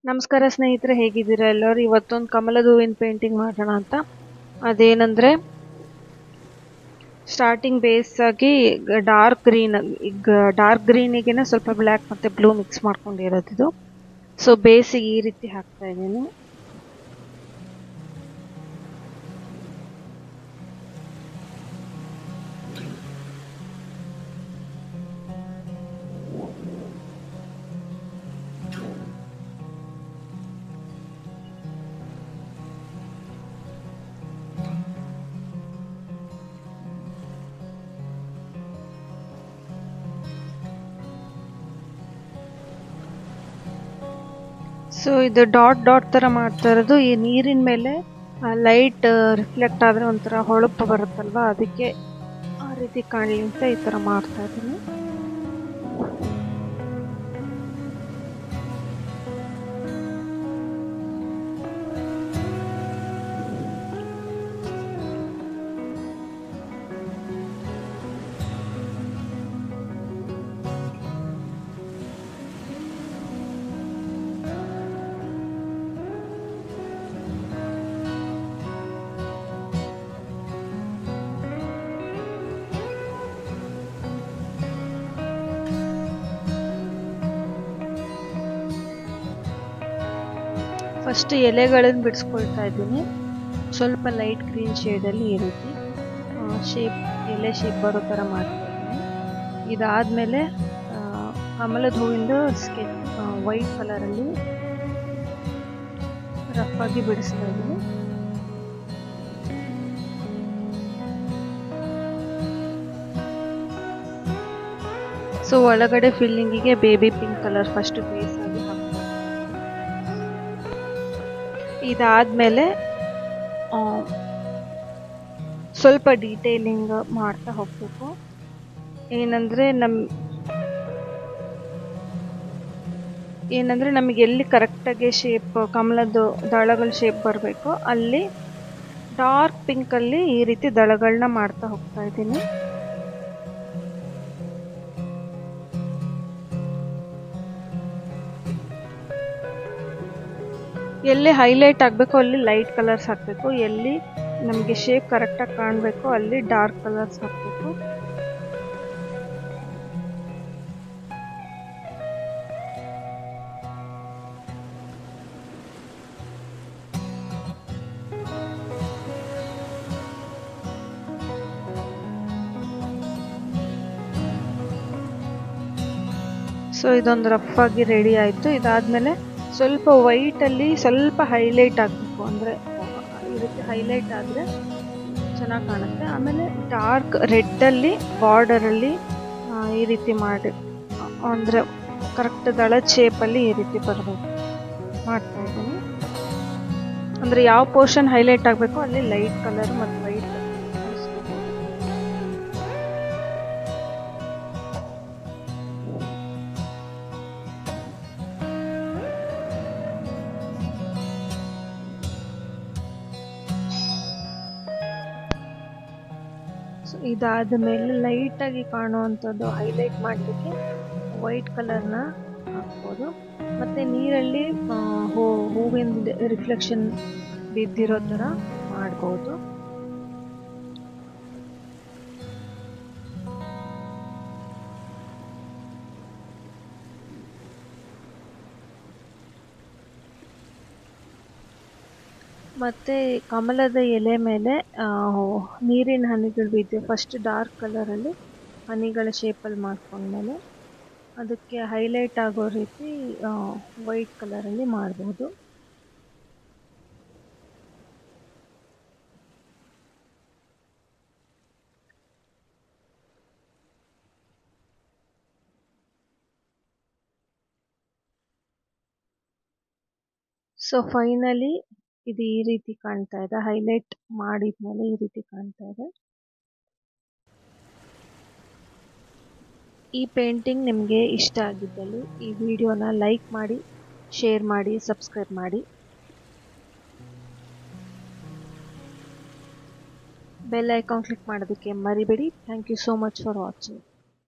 ನಮಸ್ಕಾರ ಸ್ನೇಹಿತರೆ, ಹೇಗಿದ್ದೀರಾ ಎಲ್ಲರೂ? ಇವತ್ತೊಂದು ಕಮಲದ ಹೂವಿನ ಪೇಂಟಿಂಗ್ ಮಾಡೋಣ ಅಂತ. ಅದೇನಂದರೆ ಸ್ಟಾರ್ಟಿಂಗ್ ಬೇಸ್ ಆಗಿ ಡಾರ್ಕ್ ಗ್ರೀನ್, ಈಗ ಡಾರ್ಕ್ ಗ್ರೀನಿಗೆ ಸ್ವಲ್ಪ ಬ್ಲ್ಯಾಕ್ ಮತ್ತು ಬ್ಲೂ ಮಿಕ್ಸ್ ಮಾಡ್ಕೊಂಡಿರೋದು ಇದು. ಸೊ ಬೇಸಿಗೆ ಈ ರೀತಿ ಹಾಕ್ತಾ ಇದ್ದೀನಿ. ಸೊ ಇದು ಡಾಟ್ ಡಾಟ್ ಥರ ಮಾಡ್ತಾ ಇರೋದು ಈ ನೀರಿನ ಮೇಲೆ ಲೈಟ್ ರಿಫ್ಲೆಕ್ಟ್ ಆದರೆ ಒಂಥರ ಹೊಳಪು ಬರುತ್ತಲ್ವ, ಅದಕ್ಕೆ ಆ ರೀತಿ ಕಾಣಲಿ ಅಂತ ಈ ಥರ ಮಾಡ್ತಾ ಇದ್ದೀನಿ. ಫಸ್ಟ್ ಎಲೆಗಳನ್ನು ಬಿಡಿಸ್ಕೊಳ್ತಾ ಇದ್ದೀನಿ. ಸ್ವಲ್ಪ ಲೈಟ್ ಗ್ರೀನ್ ಶೇಡಲ್ಲಿ ಈ ರೀತಿ ಎಲೆ ಶೇಪ್ ಬರೋ ಥರ ಮಾಡ್ತಾ ಇದ್ದೀನಿ. ಇದಾದಮೇಲೆ ಕಮಲದ ಹೂವಿಂದ ಸ್ಕೆಚ್ ವೈಟ್ ಕಲರಲ್ಲಿ ರಫ್ ಆಗಿ ಬಿಡಿಸ್ತಾ ಇದ್ದೀನಿ. ಸೊ ಒಳಗಡೆ ಫಿಲ್ಲಿಂಗಿಗೆ baby pink colour first base ಆಗಿ ಹಾಕ್ತೀನಿ. ಇದಾದಮೇಲೆ ಸ್ವಲ್ಪ ಡೀಟೇಲಿಂಗ್ ಮಾಡ್ತಾ ಹೋಗಬೇಕು. ಏನಂದರೆ ನಮಗೆ ಎಲ್ಲಿ ಕರೆಕ್ಟಾಗಿ ಶೇಪ್ ಕಮಲದ್ದು ದಳಗಳ ಶೇಪ್ ಬರಬೇಕು ಅಲ್ಲಿ ಡಾರ್ಕ್ ಪಿಂಕಲ್ಲಿ ಈ ರೀತಿ ದಳಗಳನ್ನ ಮಾಡ್ತಾ ಹೋಗ್ತಾ ಇದ್ದೀನಿ. ಎಲ್ಲಿ ಹೈಲೈಟ್ ಆಗಬೇಕು ಅಲ್ಲಿ ಲೈಟ್ ಕಲರ್ಸ್ ಹಾಕಬೇಕು, ಎಲ್ಲಿ ನಮಗೆ ಶೇಪ್ ಕರೆಕ್ಟಾಗಿ ಕಾಣಬೇಕು ಅಲ್ಲಿ ಡಾರ್ಕ್ ಕಲರ್ಸ್ ಹಾಕಬೇಕು. ಸೊ ಇದೊಂದು ರಫ್ ಆಗಿ ರೆಡಿ ಆಯಿತು. ಇದಾದಮೇಲೆ ಸ್ವಲ್ಪ ವೈಟಲ್ಲಿ ಸ್ವಲ್ಪ ಹೈಲೈಟ್ ಆಗಬೇಕು, ಅಂದರೆ ಈ ರೀತಿ ಹೈಲೈಟ್ ಆದರೆ ಚೆನ್ನಾಗಿ ಕಾಣುತ್ತೆ. ಆಮೇಲೆ ಡಾರ್ಕ್ ರೆಡ್ಡಲ್ಲಿ ಬಾರ್ಡರಲ್ಲಿ ಈ ರೀತಿ ಮಾಡಿ, ಅಂದರೆ ಕರೆಕ್ಟ್ ದಳದ ಶೇಪಲ್ಲಿ ಈ ರೀತಿ ಬರಬೇಕು ಮಾಡ್ತಾ ಇದ್ದೀನಿ. ಅಂದರೆ ಯಾವ ಪೋರ್ಷನ್ ಹೈಲೈಟ್ ಆಗಬೇಕು ಅಲ್ಲಿ ಲೈಟ್ ಕಲರ್ ಮತ್ತು ವೈಟ್. ಇದಾದ ಮೇಲೆ ಲೈಟಾಗಿ ಕಾಣುವಂಥದ್ದು ಹೈಲೈಟ್ ಮಾಡಲಿಕ್ಕೆ ವೈಟ್ ಕಲರ್ನ ಹಾಕ್ಬೋದು. ಮತ್ತು ನೀರಲ್ಲಿ ಹೂವಿನ ರಿಫ್ಲೆಕ್ಷನ್ ಬಿದ್ದಿರೋ ಥರ ಮಾಡ್ಬೋದು. ಮತ್ತು ಕಮಲದ ಎಲೆ ಮೇಲೆ ನೀರಿನ ಹನಿಗಳು ಬಿದ್ದಿದೆ. ಫಸ್ಟ್ ಡಾರ್ಕ್ ಕಲರಲ್ಲಿ ಹನಿಗಳ ಶೇಪಲ್ಲಿ ಮಾಡ್ಕೊಂಡ್ಮೇಲೆ ಅದಕ್ಕೆ ಹೈಲೈಟ್ ಆಗೋ ರೀತಿ ವೈಟ್ ಕಲರಲ್ಲಿ ಮಾಡ್ಬೋದು. ಸೊ ಫೈನಲಿ ಇದು ಈ ರೀತಿ ಕಾಣ್ತಾ ಇದೆ. ಹೈಲೈಟ್ ಮಾಡಿದ್ಮೇಲೆ ಈ ರೀತಿ ಕಾಣ್ತಾ ಇದೆ. ಈ ಪೇಂಟಿಂಗ್ ನಿಮಗೆ ಇಷ್ಟ ಆಗಿದ್ದಲ್ಲಿ ಈ ವಿಡಿಯೋನ ಲೈಕ್ ಮಾಡಿ, ಶೇರ್ ಮಾಡಿ, ಸಬ್ಸ್ಕ್ರೈಬ್ ಮಾಡಿ. ಬೆಲ್ ಐಕಾನ್ ಕ್ಲಿಕ್ ಮಾಡೋದಕ್ಕೆ ಮರಿಬೇಡಿ. Thank you so much for watching.